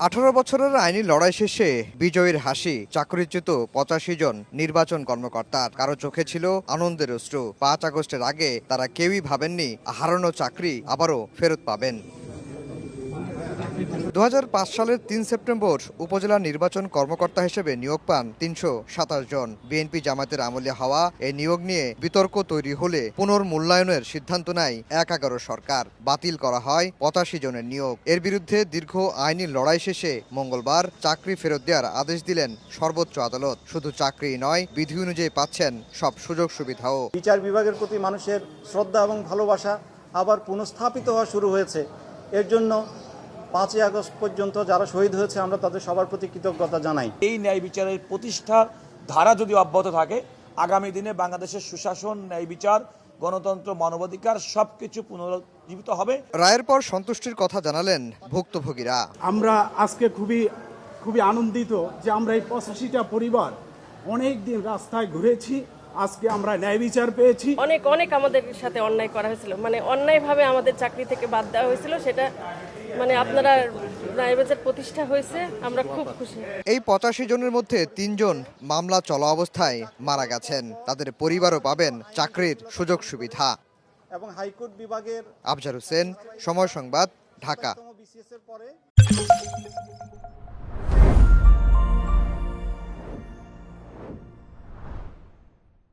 18 বছরের আইনি লড়াই শেষে বিজয়ীর হাসি চাকরিচ্যুত 85 জন নির্বাচন কর্মকর্তার। কারো চোখে ছিল আনন্দের অশ্রু। 5 আগস্টের আগে তারা কেউই ভাবেননি হারানো চাকরি আবারও ফেরত পাবেন। 2005 সালের 3 সেপ্টেম্বর উপজেলা নির্বাচন কর্মকর্তা হিসেবে নিয়োগ পান 327 জন। বিএনপি জামায়াতের আমলে হওয়া এই নিয়োগ নিয়ে বিতর্ক তৈরি হলে পুনর্মূল্যায়নের সিদ্ধান্ত নেয় 11 সরকার। বাতিল করা হয় 85 জনের নিয়োগ। এর বিরুদ্ধে দীর্ঘ আইনি লড়াই শেষে মঙ্গলবার চাকরি ফেরত দেওয়ার আদেশ দিলেন সর্বোচ্চ আদালত। শুধু চাকরি নয়, বিধি অনুযায়ী পাচ্ছেন সব সুযোগ সুবিধাও। বিচার বিভাগের প্রতি মানুষের শ্রদ্ধা এবং ভালোবাসা আবার পুনঃস্থাপিত হওয়া শুরু হয়েছে। এর জন্য 5 আগস্ট পর্যন্ত যারা শহীদ হয়েছে আমরা তাদের সবার প্রতি কৃতজ্ঞতা জানাই। এই ন্যায় বিচারের প্রতিষ্ঠার ধারা যদি অব্যাহত থাকে, আগামী দিনে বাংলাদেশের সুশাসন, ন্যায় বিচার, গণতন্ত্র, মানবাধিকার সবকিছু পুনরুজ্জীবিত হবে। রায়ের পর সন্তুষ্টির কথা জানালেন ভুক্তভোগীরা। আমরা আজকে খুবই আনন্দিত যে আমরা এই 85টা পরিবার অনেক দিন রাস্তায় ঘুরেছি, আজকে আমরা ন্যায় বিচার পেয়েছি। অনেক আমাদের সাথে অন্যায় করা হয়েছিল, মানে অন্যায়ভাবে আমাদের চাকরি থেকে বাদ দেওয়া হয়েছিল। সেটা মানে আপনারা ন্যায় বিচার প্রতিষ্ঠা হয়েছে, আমরা খুব খুশি। এই 85 জনের মধ্যে 3 জন মামলা চলা অবস্থায় মারা গেছেন। তাদের পরিবারও পাবেন চাকরির সুযোগ সুবিধা। এবং হাইকোর্ট বিভাগের আফজার হোসেন, সময় সংবাদ, ঢাকা। BCS এর পরে